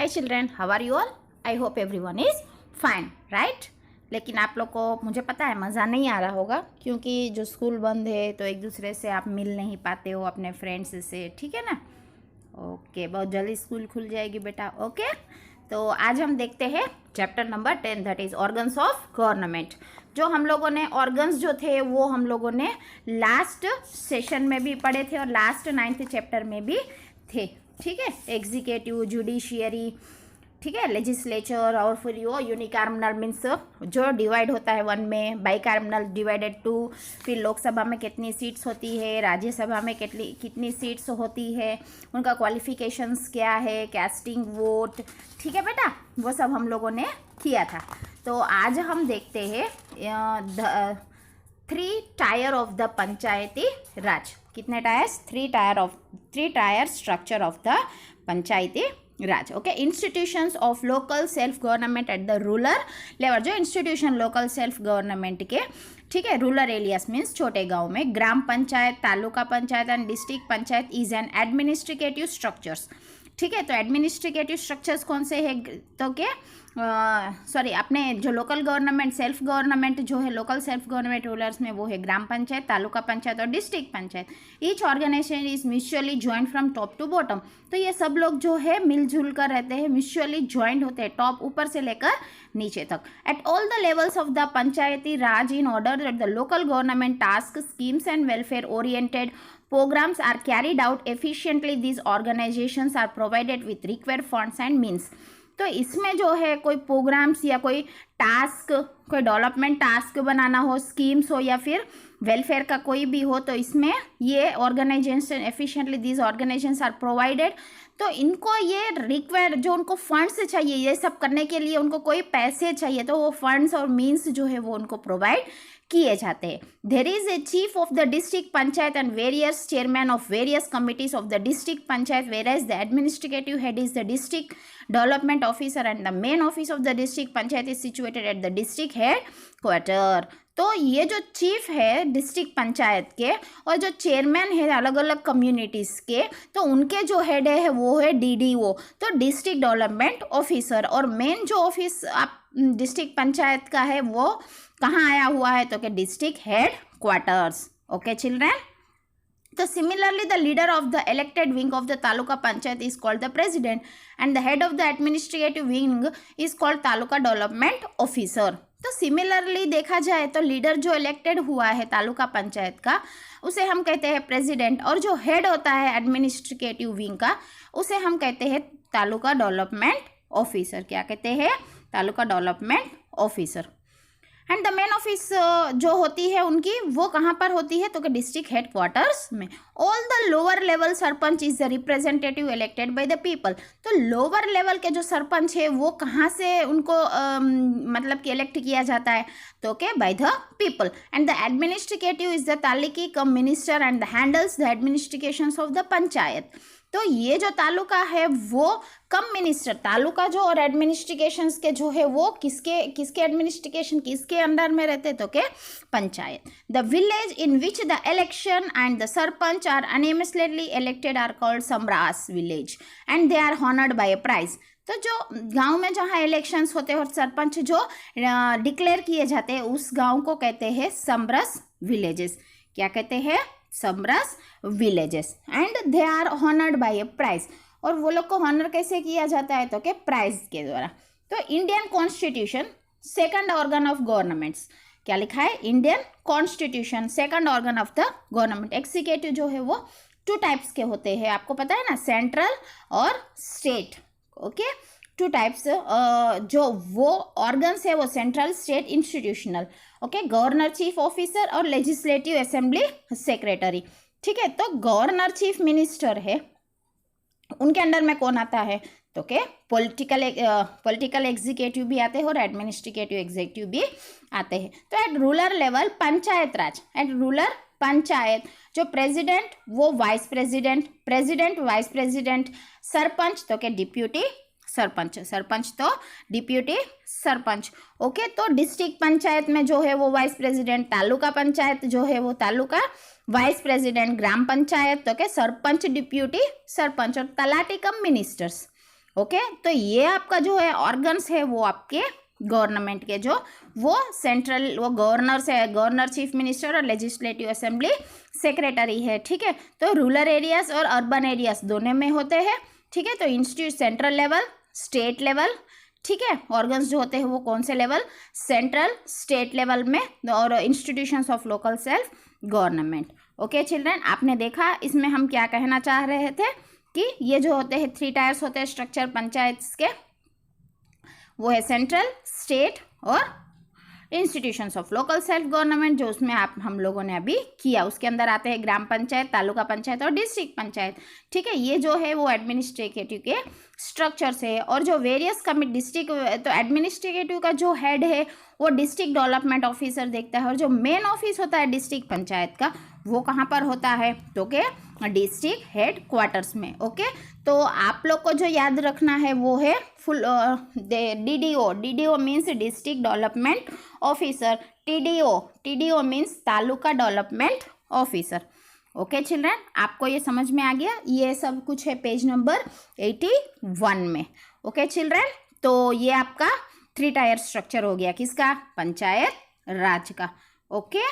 Hi children, how are you all? I hope everyone is fine, right? लेकिन आप लोग को मुझे पता है मज़ा नहीं आ रहा होगा, क्योंकि जो स्कूल बंद है तो एक दूसरे से आप मिल नहीं पाते हो अपने फ्रेंड्स से, ठीक है ना? ओके, बहुत जल्दी स्कूल खुल जाएगी बेटा। ओके, तो आज हम देखते हैं chapter number 10, that is organs of government. जो हम लोगों ने ऑर्गन्स जो थे वो हम लोगों ने लास्ट सेशन में भी पढ़े थे और लास्ट 9th चैप्टर में भी थे, ठीक है? एग्जीक्यूटिव, जुडिशियरी, ठीक है, लेजिस्लेचर, और फिर वो यूनिकार्मिनल मीन्स जो डिवाइड होता है 1 में, बाइकार्मिनल डिवाइडेड 2, फिर लोकसभा में कितनी सीट्स होती है, राज्यसभा में कितनी सीट्स होती है, उनका क्वालिफिकेशंस क्या है, कास्टिंग वोट, ठीक है बेटा, वो सब हम लोगों ने किया था। तो आज हम देखते हैं 3 tier of the Panchayati Raj. कितने tiers? 3 tier structure of the Panchayati Raj. Okay, institutions of local self government at the rural level. जो इंस्टीट्यूशन लोकल सेल्फ गवर्नमेंट के, ठीक है, रूरल एरियाज मीन्स छोटे गांव में, Gram panchayat, taluka panchayat and district panchayat is an administrative structures. ठीक है, तो एडमिनिस्ट्रेटिव स्ट्रक्चर्स कौन से है? तो क्या सॉरी, अपने जो लोकल गवर्नमेंट सेल्फ गवर्नमेंट जो है, लोकल सेल्फ गवर्नमेंट रूलर्स में, वो है ग्राम पंचायत, तालुका पंचायत और district panchayat. Each organisation is mutually joint from top to bottom. तो ये सब लोग जो है मिलजुल कर रहते हैं, म्यूचुअली ज्वाइंट होते हैं, टॉप ऊपर से लेकर नीचे तक। At all the levels of the Panchayati Raj in order that the local government task, schemes and welfare oriented programs are carried out efficiently. These organizations are provided with required funds and means. तो इसमें जो है कोई programmes या कोई task, कोई development task बनाना हो, schemes हो या फिर वेलफेयर का कोई भी हो, तो इसमें ये organisation efficiently these organisations are provided. तो इनको ये रिक्वायर्ड जो उनको फंड्स चाहिए ये सब करने के लिए, उनको कोई पैसे चाहिए, तो वो फंड्स और मीन्स जो है वो उनको प्रोवाइड किए जाते हैं। देर is a chief of the district panchayat and various chairman of various committees of the district panchayat, whereas the administrative head is the district development officer and the main office of the district panchayat is situated at the district head quarter. तो ये जो chief है district panchayat के और जो chairman है अलग अलग कम्युनिटीज़ के, तो उनके जो हेड है वो है डीडीओ, तो डिस्ट्रिक्ट डेवलपमेंट ऑफिसर। और मेन जो ऑफिस आप डिस्ट्रिक्ट पंचायत का है वो कहाँ आया हुआ है? तो क्या district head quarters. Okay children, तो similarly the leader of the elected wing of the taluka panchayat is called the president and the head of the administrative wing is called taluka development officer. तो similarly देखा जाए तो leader जो elected हुआ है तालुका पंचायत का उसे हम कहते हैं प्रेसिडेंट, और जो हेड होता है एडमिनिस्ट्रेटिव विंग का उसे हम कहते हैं तालुका डेवलपमेंट ऑफिसर। क्या कहते हैं? Taluka development officer. And the main office जो होती है उनकी वो कहाँ पर होती है? तो कि डिस्ट्रिक्ट हेड क्वार्टर्स में। All the lower level sarpanch is the representative elected by the people. तो लोअर लेवल के जो सरपंच है वो कहाँ से उनको मतलब कि इलेक्ट किया जाता है? तो के by the people. And the administrative is the तालुकी cum minister and handles the administrations of the panchayat. तो ये जो तालुका है वो कम मिनिस्टर, तालुका जो और एडमिनिस्ट्रेशंस के जो है वो किसके एडमिनिस्ट्रेशन किसके अंडर में रहते? तो के panchayat. The village in which the election and the sarpanch are unanimously elected are called Samras village and they are honoured by a prize. तो जो गांव में जहाँ इलेक्शंस होते हैं और सरपंच जो डिक्लेयर किए जाते हैं उस गांव को कहते हैं समरस विलेजेस। क्या कहते हैं? समरस villages. And they are honoured by a prize. और वो लोग को हॉनर कैसे किया जाता है? तो क्या प्राइज के द्वारा। तो Indian constitution second organ of governments, क्या लिखा है? Indian constitution second organ of the government. Executive जो है वो 2 टाइप्स के होते हैं, आपको पता है ना, सेंट्रल और स्टेट। ओके, 2 टाइप्स जो वो ऑर्गन्स है वो central, state, institutional. Okay, governor chief officer और लेजिस्लेटिव असेंबली सेक्रेटरी। ठीक है, तो गवर्नर चीफ मिनिस्टर है, उनके अंडर में कौन आता है? तो के पॉलिटिकल एग्जीक्यूटिव भी आते हैं और एडमिनिस्ट्रेटिव एग्जीक्यूटिव भी आते हैं। तो एट रूरल लेवल पंचायत राज, एट रूरल पंचायत जो प्रेसिडेंट वो vice president, president vice president, sarpanch तो के डिप्यूटी सरपंच, सरपंच तो डिप्यूटी सरपंच। ओके, तो डिस्ट्रिक्ट पंचायत में जो है वो वाइस प्रेसिडेंट, तालुका पंचायत जो है वो तालुका वाइस प्रेसिडेंट, ग्राम पंचायत तो के सरपंच डिप्यूटी सरपंच, और तलाटी कम मिनिस्टर्स। ओके, तो ये आपका जो है ऑर्गन्स है वो आपके गवर्नमेंट के जो वो सेंट्रल वो गवर्नर से है, गवर्नर चीफ मिनिस्टर और लेजिस्लेटिव असेंबली सेक्रेटरी है, ठीक है। तो रूरल एरियाज और अर्बन एरियाज दोनों में होते हैं, ठीक है। तो institute central level, state level, ठीक है। ऑर्गन्स जो होते हैं वो कौन से लेवल, सेंट्रल स्टेट लेवल में, और institutions of local self government. Okay children, आपने देखा इसमें हम क्या कहना चाह रहे थे कि ये जो होते हैं 3 टायर्स होते हैं स्ट्रक्चर पंचायत के, वो है सेंट्रल, स्टेट और institutions of local self government, जो उसमें हम लोगों ने अभी किया। उसके अंदर आते हैं ग्राम पंचायत, तालुका पंचायत और डिस्ट्रिक्ट पंचायत, ठीक है। ये जो है वो एडमिनिस्ट्रेटिव के स्ट्रक्चर्स है। और जो वेरियस कमिटी डिस्ट्रिक्ट, तो एडमिनिस्ट्रेटिव का जो हेड है वो डिस्ट्रिक्ट डेवलपमेंट ऑफिसर देखता है, और जो मेन ऑफिस होता है डिस्ट्रिक्ट पंचायत का वो कहाँ पर होता है, तो के डिस्ट्रिक्ट हेड क्वार्टर्स में। ओके, तो आप लोग को जो याद रखना है वो है full DDO। DDO means district development officer, TDO means taluka development officer. Okay children, आपको ये समझ में आ गया। ये सब कुछ है पेज नंबर 81 में। ओके चिल्ड्रन, तो ये आपका 3 टायर स्ट्रक्चर हो गया, किसका, पंचायत राज का। ओके,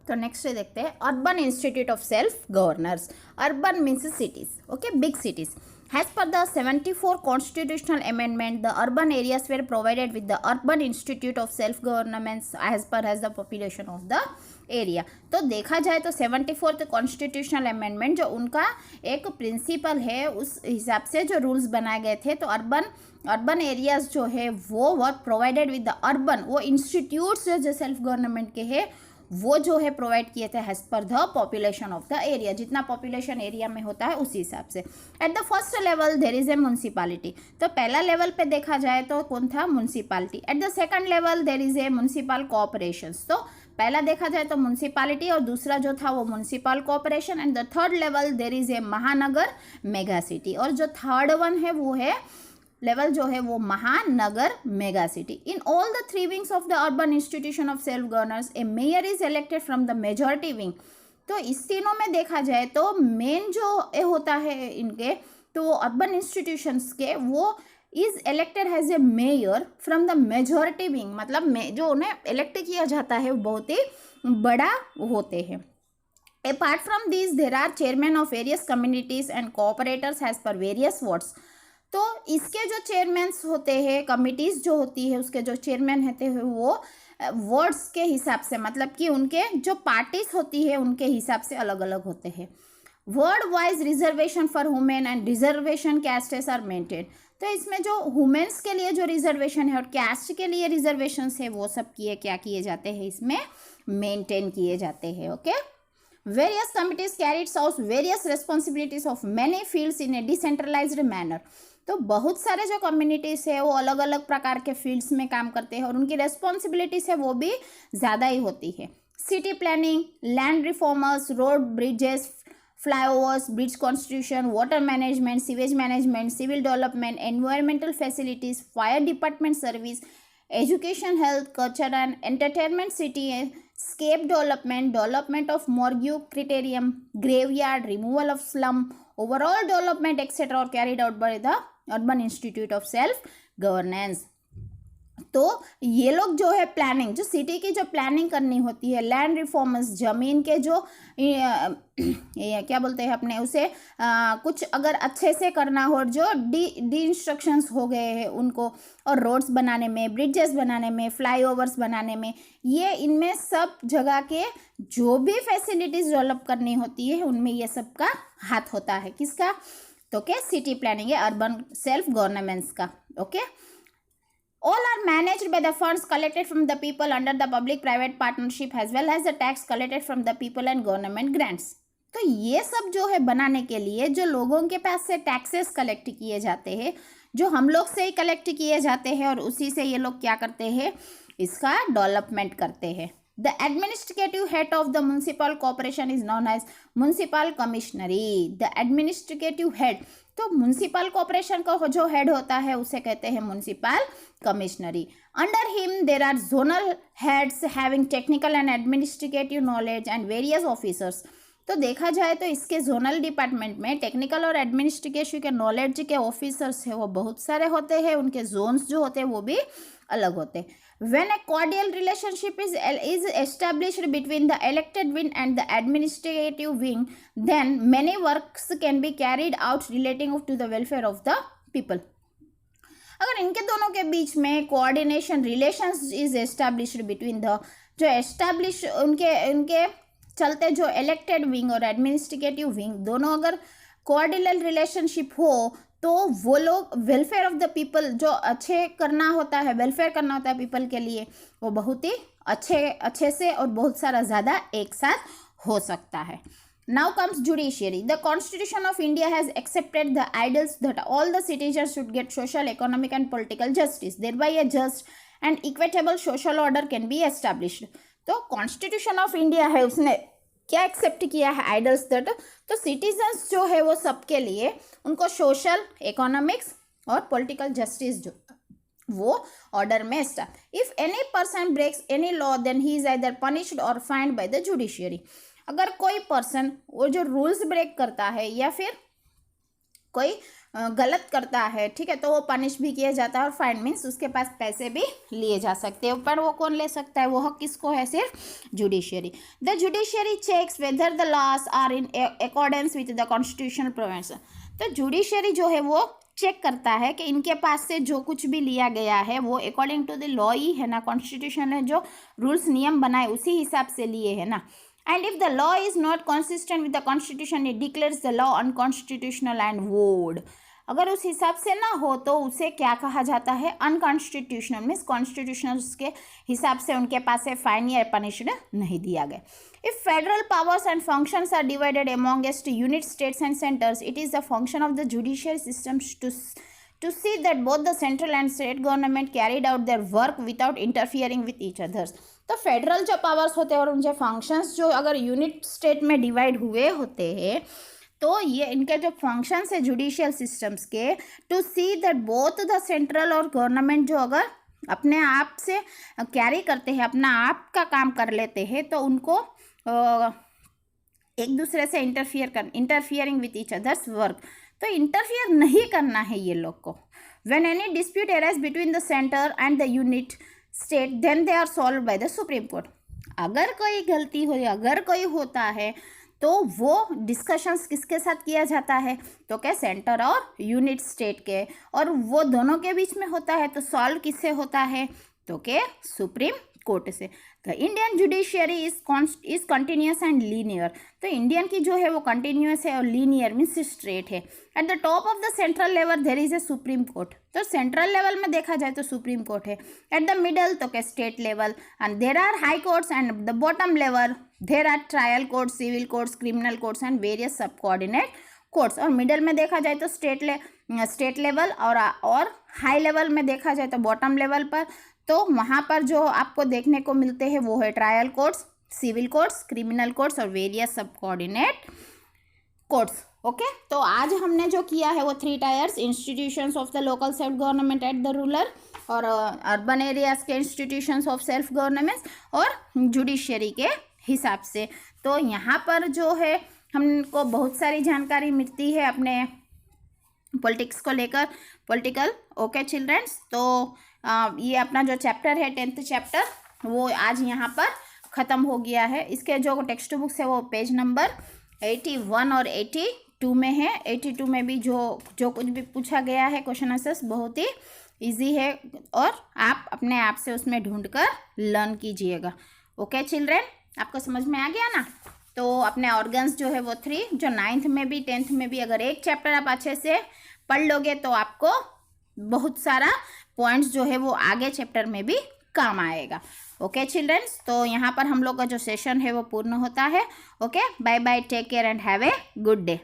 तो नेक्स्ट देखते हैं urban institute of self governors. Urban means cities, okay, big cities. As per the 74 constitutional amendment, the urban areas were provided with the urban institute of self-governance as per as the population of the area। तो देखा जाए तो 74th constitutional amendment जो उनका एक principal है, उस हिसाब से जो रूल्स बनाए गए थे, तो अर्बन एरियाज जो है वो वर प्रोवाइडेड विद द अर्बन, वो इंस्टीट्यूट्स जो सेल्फ गवर्नमेंट के है वो जो है प्रोवाइड किए थे as per the population of the area, जितना पॉपुलेशन एरिया में होता है उसी हिसाब से। At the first level there is a municipality, तो पहला लेवल पे देखा जाए तो कौन था, municipality. At the second level there is a municipal corporation, तो पहला देखा जाए तो म्यूनसिपालिटी और दूसरा जो था वो municipal corporation. And the third level there is ए महानगर मेगा सिटी, और जो थर्ड वन है वो है लेवल जो है वो महानगर mega city. In all the 3 wings of the urban institution of self governors A mayor is elected from the majority wing. तो इस तीनों में देखा जाए तो मेन जो होता है इनके, तो अर्बन इंस्टीट्यूशंस के, वो is elected as a mayor from the majority wing, मतलब जो उन्हें इलेक्ट किया जाता है वो बहुत ही बड़ा होते हैं। Apart from this there are chairman of various communities and cooperators as per various wards. तो इसके जो चेयरमैन्स होते हैं, कमिटीज़ जो होती है उसके जो चेयरमैन होते हैं वो वार्ड्स के हिसाब से, मतलब कि उनके जो पार्टीज होती है उनके हिसाब से अलग अलग होते हैं। Ward wise reservation for women and reservation castes are maintain. तो इसमें जो वुमेन्स के लिए जो रिजर्वेशन है और कैस्ट के लिए रिजर्वेशन है वो सब क्या किए जाते हैं, इसमें मेंटेन किए जाते हैं। Okay, various committees carried out various responsibilities of many fields in a decentralised manner. तो बहुत सारे जो कम्युनिटीज़ है वो अलग अलग प्रकार के फील्ड्स में काम करते हैं और उनकी रेस्पॉन्सिबिलिटीज है वो भी ज़्यादा ही होती है। City planning, land reformers, road bridges, flyovers, bridge constitution, water management, sewage management, civil development, environmental facilities, fire department service, education, health, culture and entertainment, cityscape development, development of morgue crematorium, graveyard, removal of slum, overall development etcetera और carried out by the urban institute of self governance. तो ये लोग जो है planning, जो city की जो planning करनी होती है, लैंड रिफॉर्म्स, ज़मीन के जो क्या बोलते हैं अपने उसे कुछ अगर अच्छे से करना हो, जो डी इंस्ट्रक्शंस हो गए हैं उनको, और रोड्स बनाने में, ब्रिजेस बनाने में, फ्लाईओवर्स बनाने में, ये इनमें सब जगह के जो भी फैसिलिटीज़ डेवलप करनी होती है उनमें ये सब का हाथ होता है। किसका, तो क्या सिटी प्लानिंग है अर्बन सेल्फ गवर्नेंस का। Okay, all are managed by the funds collected from the people under the public private partnership as well as the tax collected from the people and government grants। तो ये सब जो है बनाने के लिए जो लोगों के पास से टैक्सेस कलेक्ट किए जाते हैं, जो हम लोग से ही कलेक्ट किए जाते हैं और उसी से ये लोग क्या करते हैं, इसका डेवलपमेंट करते हैं। The administrative head of the municipal corporation is known as municipal commissionary। The administrative head, तो म्यूनसिपल कॉर्पोरेशन का जो हेड होता है उसे कहते हैं municipal commissioner. Under him there are zonal heads having technical and administrative knowledge and various officers. तो देखा जाए तो इसके जोनल डिपार्टमेंट में टेक्निकल और एडमिनिस्ट्रेशन के नॉलेज के ऑफिसर्स है वो बहुत सारे होते हैं, उनके जोन्स जो होते हैं वो भी अलग होते हैं. When a cordial relationship is established between the elected wing and the administrative wing, then many works can be carried out relating to the welfare of the people. अगर इनके दोनों के बीच में coordination relations is established between the जो establish उनके चलते जो elected wing और एडमिनिस्ट्रेटिव विंग दोनों अगर कोऑर्डिनल रिलेशनशिप हो तो वो लोग वेलफेयर ऑफ द पीपल जो अच्छे करना होता है, वेलफेयर करना होता है पीपल के लिए, वो बहुत ही अच्छे से और बहुत सारा ज़्यादा एक साथ हो सकता है. Now comes judiciary. The Constitution of India has accepted the ideals that all the citizens should get social, economic and political justice. Thereby a just and equitable social order can be established. तो constitution of India है उसने क्या accept किया है idols that, तो citizens जो है वो सबके लिए उनको सोशल, इकोनॉमिक्स और पॉलिटिकल जस्टिस जो वो ऑर्डर में if any person breaks any law then he is either punished or fined by the judiciary. अगर कोई पर्सन वो जो रूल्स ब्रेक करता है या फिर कोई गलत करता है, ठीक है, तो वो पनिश भी किया जाता है और फाइन मीन्स उसके पास पैसे भी लिए जा सकते हैं. पर वो कौन ले सकता है, वो हक किसको है, सिर्फ judiciary. The judiciary checks whether the laws are in accordance with the constitutional provision. तो जुडिशियरी जो है वो चेक करता है कि इनके पास से जो कुछ भी लिया गया है वो अकॉर्डिंग टू द लॉ ही है ना, कॉन्स्टिट्यूशन ने जो रूल्स नियम बनाए उसी हिसाब से लिए है ना. And if the law is not consistent with the constitution, it declares the law unconstitutional and void. अगर उस हिसाब से ना हो तो उसे क्या कहा जाता है, अनकॉन्स्टिट्यूशनल, मीन्स कॉन्स्टिट्यूशनल के हिसाब से उनके पास से फाइन या पनिशड नहीं दिया गया. If federal powers and functions are divided amongst unit states and centres, it is the function of the judicial system to see that both the central and state government carried out their work without interfering with each others. तो federal जो powers होते हैं और उनके functions जो अगर unit state में divide हुए होते हैं तो ये इनके जो फंक्शंस है जुडिशियल सिस्टम्स के, to see that both the central और गवर्नमेंट जो अगर अपने आप से कैरी करते हैं, अपना आप का काम कर लेते हैं, तो उनको एक दूसरे से interfering with each others work, तो इंटरफियर नहीं करना है ये लोग को. When any dispute arise between the centre and the unit state then they are solve by the supreme court. अगर कोई गलती हो या अगर कोई होता है तो वो डिस्कशंस किसके साथ किया जाता है, तो क्या सेंटर और यूनिट स्टेट के, और वो दोनों के बीच में होता है तो सॉल्व किससे होता है, तो क्या सुप्रीम कोर्ट से. The Indian judiciary is continuous and linear. तो इंडियन की जो है वो कंटिन्यूस है और लीनियर मीन्स स्ट्रेट है. At the top of the central level there is a supreme court. तो सेंट्रल लेवल में देखा जाए तो सुप्रीम कोर्ट है. एट द मिडल तो क्या state level, and there are high courts, and the bottom level there are trial courts, civil courts, criminal courts and various सब coordinate courts. और मिडल में देखा जाए तो स्टेट लेवल और हाई लेवल में देखा जाए तो बॉटम लेवल पर, तो वहाँ पर जो आपको देखने को मिलते हैं वो है trial courts, civil courts, criminal courts और वेरियस सब कोऑर्डिनेट कोर्ट्स. ओके, तो आज हमने जो किया है वो 3 tiers institutions of the local self government at the rural और अर्बन एरियाज के इंस्टीट्यूशंस ऑफ सेल्फ गवर्नमेंट और जुडिशियरी के हिसाब से. तो यहाँ पर जो है हमको बहुत सारी जानकारी मिलती है अपने पॉलिटिक्स को लेकर, पॉलिटिकल. ओके चिल्ड्रंस, तो ये अपना जो चैप्टर है 10th चैप्टर वो आज यहाँ पर ख़त्म हो गया है. इसके जो टेक्स्ट बुक्स है वो पेज नंबर 81 और 82 में है. 82 में भी जो कुछ भी पूछा गया है क्वेश्चन आंसर्स बहुत ही इजी है और आप अपने आप से उसमें ढूंढकर लर्न कीजिएगा. ओके चिल्ड्रन, आपको समझ में आ गया ना. तो अपने ऑर्गन्स जो है वो 3 जो 9th में भी 10th में भी अगर एक चैप्टर आप अच्छे से पढ़ लोगे तो आपको बहुत सारा पॉइंट्स जो है वो आगे चैप्टर में भी काम आएगा. ओके चिल्ड्रंस, तो यहाँ पर हम लोग का जो सेशन है वो पूर्ण होता है. Okay, bye bye, take care and have a good day.